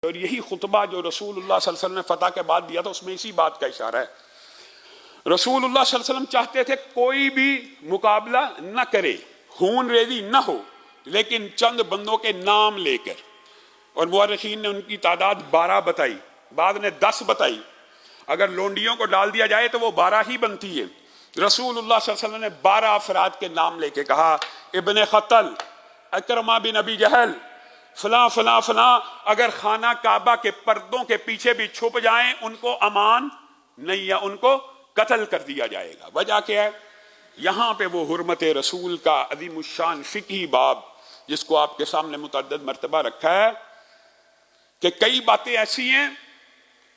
اور یہی خطبہ جو رسول اللہ صلی اللہ علیہ وسلم نے فتح کے بعد دیا تھا اس میں اسی بات کا اشارہ ہے۔ رسول اللہ صلی اللہ علیہ وسلم چاہتے تھے کوئی بھی مقابلہ نہ کرے، خون ریزی نہ ہو، لیکن چند بندوں کے نام لے کر، اور مورخین نے ان کی تعداد 12 بتائی، بعد نے 10 بتائی، اگر لونڈیوں کو ڈال دیا جائے تو وہ 12 ہی بنتی ہے۔ رسول اللہ صلی اللہ علیہ وسلم نے 12 افراد کے نام لے کے کہا، ابن خطل، اکرمہ بن ابی جہل، فلاں فلاں فلاں، اگر خانہ کعبہ کے پردوں کے پیچھے بھی چھپ جائیں ان کو امان نہیں، یا ان کو قتل کر دیا جائے گا۔ وجہ کیا ہے؟ یہاں پہ وہ حرمت رسول کا عظیم الشان فقہی باب جس کو آپ کے سامنے متعدد مرتبہ رکھا ہے کہ کئی باتیں ایسی ہیں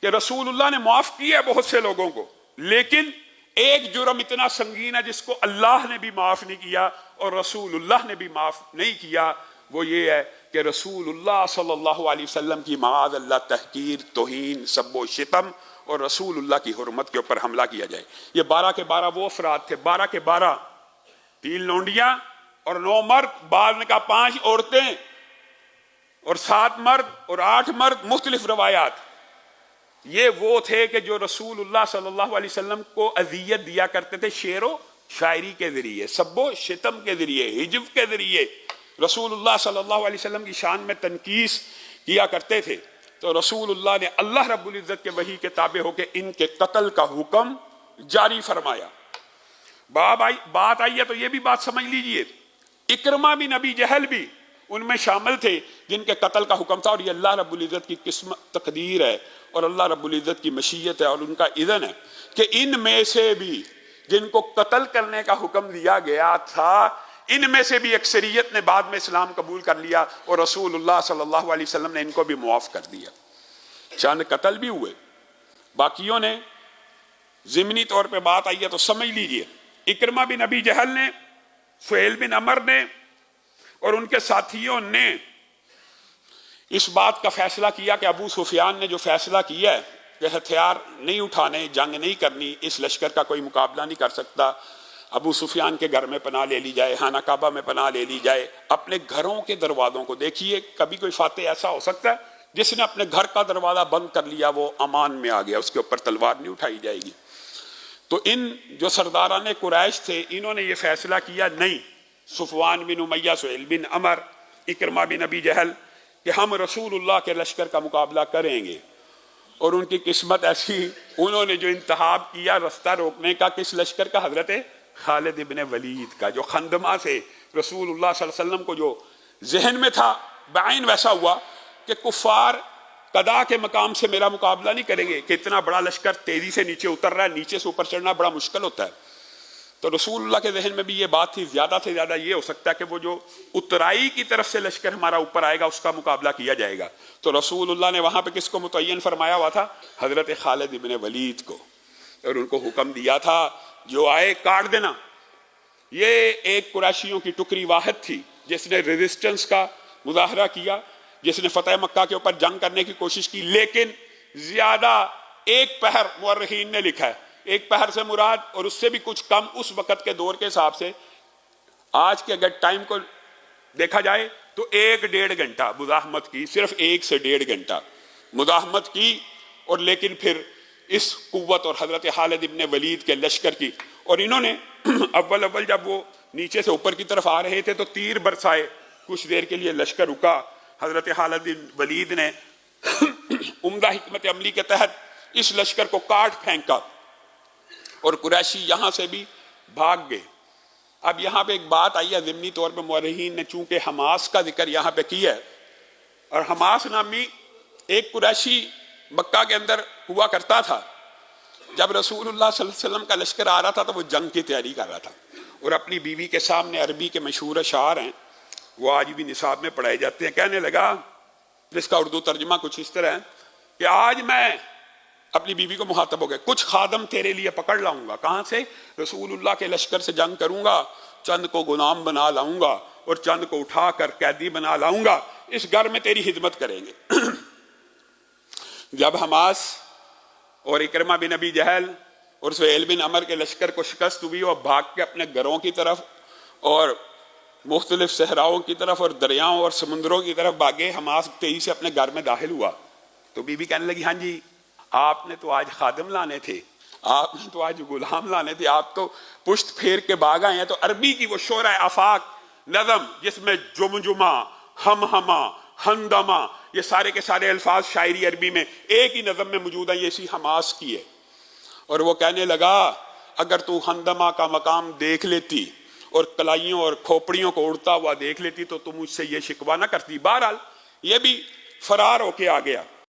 کہ رسول اللہ نے معاف کی ہے بہت سے لوگوں کو، لیکن ایک جرم اتنا سنگین ہے جس کو اللہ نے بھی معاف نہیں کیا اور رسول اللہ نے بھی معاف نہیں کیا، وہ یہ ہے کہ رسول اللہ صلی اللہ علیہ وسلم کی معاذ اللہ تحقیر، توہین، سب و شتم اور رسول اللہ کی حرمت کے اوپر حملہ کیا جائے۔ یہ 12 کے 12 وہ افراد تھے، 12 کے 12، 3 لونڈیاں اور 9 مرد، بعد نے کہا 5 عورتیں اور 7 مرد اور 8 مرد، مختلف روایات۔ یہ وہ تھے کہ جو رسول اللہ صلی اللہ علیہ وسلم کو اذیت دیا کرتے تھے شعر و شاعری کے ذریعے، سب و شتم کے ذریعے، ہجو کے ذریعے، رسول اللہ صلی اللہ علیہ وسلم کی شان میں تنقیص کیا کرتے تھے۔ تو رسول اللہ نے اللہ رب العزت کے وحی کے تابع ہو کے ان کے قتل کا حکم جاری فرمایا۔ بات آئی ہے تو یہ بھی بات سمجھ لیجئے، اکرمہ بن ابی جہل بھی ان میں شامل تھے جن کے قتل کا حکم تھا، اور یہ اللہ رب العزت کی قسمت تقدیر ہے اور اللہ رب العزت کی مشیت ہے اور ان کا اذن ہے کہ ان میں سے بھی جن کو قتل کرنے کا حکم دیا گیا تھا، ان میں سے بھی اکثریت نے بعد میں اسلام قبول کر لیا اور رسول اللہ صلی اللہ علیہ وسلم نے ان کو بھی معاف کر دیا۔ چند قتل بھی ہوئے، باقیوں نے ضمنی طور پہ بات آئی ہے تو سمجھ لیجئے، اکرمہ بن ابی جہل نے، سہیل بن عمر نے اور ان کے ساتھیوں نے اس بات کا فیصلہ کیا کہ ابو سفیان نے جو فیصلہ کیا ہے کہ ہتھیار نہیں اٹھانے، جنگ نہیں کرنی، اس لشکر کا کوئی مقابلہ نہیں کر سکتا، ابو سفیان کے گھر میں پناہ لے لی جائے، خانہ کعبہ میں پناہ لے لی جائے، اپنے گھروں کے دروازوں کو دیکھیے، کبھی کوئی فاتح ایسا ہو سکتا ہے جس نے اپنے گھر کا دروازہ بند کر لیا وہ امان میں آ گیا، اس کے اوپر تلوار نہیں اٹھائی جائے گی۔ تو ان جو سرداران قریش تھے انہوں نے یہ فیصلہ کیا، نہیں، صفوان بن امیہ، سہیل بن عمر، اکرمہ بن ابی جہل، کہ ہم رسول اللہ کے لشکر کا مقابلہ کریں گے۔ اور ان کی قسمت ایسی، انہوں نے جو انتخاب کیا رستہ روکنے کا، کس لشکر کا؟ حضرت خالد ابن ولید کا، جو خندمہ سے رسول اللہ صلی اللہ علیہ وسلم کو جو ذہن میں تھا بعین ویسا ہوا کہ کفار قضاء کے مقام سے میرا مقابلہ نہیں کریں گے کہ اتنا بڑا لشکر تیزی سے نیچے اتر رہا ہے، نیچے سے اوپر چڑھنا بڑا مشکل ہوتا ہے۔ تو رسول اللہ کے ذہن میں بھی یہ بات تھی، زیادہ سے زیادہ یہ ہو سکتا ہے کہ وہ جو اترائی کی طرف سے لشکر ہمارا اوپر آئے گا اس کا مقابلہ کیا جائے گا۔ تو رسول اللہ نے وہاں پہ کس کو متعین فرمایا ہوا تھا؟ حضرت خالد ابن ولید کو، اور ان کو حکم دیا تھا جو آئے کاٹ دینا۔ یہ ایک قریشیوں کی ٹکری واحد تھی جس نے ریزسٹنس کا مظاہرہ کیا، جس نے فتح مکہ کے اوپر جنگ کرنے کی کوشش کی، لیکن زیادہ ایک پہر مورخین نے لکھا ہے، ایک پہر سے مراد اور اس سے بھی کچھ کم اس وقت کے دور کے حساب سے، آج کے اگر ٹائم کو دیکھا جائے تو 1-1.5 گھنٹہ مزاحمت کی، صرف 1 سے 1.5 گھنٹہ مزاحمت کی، اور لیکن پھر اس قوت اور حضرت خالد ابن ولید کے لشکر کی، اور انہوں نے اول جب وہ نیچے سے اوپر کی طرف آ رہے تھے تو تیر برسائے، کچھ دیر کے لیے لشکر رکا، حضرت خالد بن ولید نے عمدہ حکمت عملی کے تحت اس لشکر کو کاٹ پھینکا اور قریشی یہاں سے بھی بھاگ گئے۔ اب یہاں پہ ایک بات آئی ہے ضمنی طور پہ، مورخین نے چونکہ حماس کا ذکر یہاں پہ کیا ہے، اور حماس نامی ایک قریشی مکہ کے اندر ہوا کرتا تھا، جب رسول اللہ صلی اللہ علیہ وسلم کا لشکر آ رہا تھا تو وہ جنگ کی تیاری کر رہا تھا، اور اپنی بیوی کے سامنے عربی کے مشہور اشعار ہیں، وہ آج بھی نصاب میں پڑھائے جاتے ہیں، کہنے لگا، جس کا اردو ترجمہ کچھ اس طرح ہے کہ آج میں اپنی بیوی کو مخاطب ہو گئے، کچھ خادم تیرے لیے پکڑ لاؤں گا، کہاں سے؟ رسول اللہ کے لشکر سے جنگ کروں گا، چند کو غلام بنا لاؤں گا اور چند کو اٹھا کر قیدی بنا لاؤں گا، اس گھر میں تیری خدمت کریں گے۔ جب حماس اور اکرمہ بن ابی جہل اور سہیل بن عمر کے لشکر کو شکست ہوئی، اور بھاگ کے اپنے گھروں کی طرف اور مختلف صحراؤں کی طرف اور دریاؤں اور سمندروں کی طرف بھاگے، حماس تیزی سے اپنے گھر میں داخل ہوا، تو بی بی کہنے لگی ہاں جی آپ نے تو آج خادم لانے تھے، آپ نے تو آج غلام لانے تھے، آپ تو پشت پھیر کے بھاگ آئے ہیں۔ تو عربی کی وہ شعرۂ آفاق نظم جس میں جمجمہ، ہم ہمہ، ہندمہ، یہ سارے کے سارے الفاظ شاعری عربی میں ایک ہی نظم میں موجود ہیں، یہ اسی حماس کی ہے۔ اور وہ کہنے لگا اگر تو ہندمہ کا مقام دیکھ لیتی اور کلائیوں اور کھوپڑیوں کو اڑتا ہوا دیکھ لیتی تو تم مجھ سے یہ شکوہ نہ کرتی۔ بہرحال یہ بھی فرار ہو کے آ گیا۔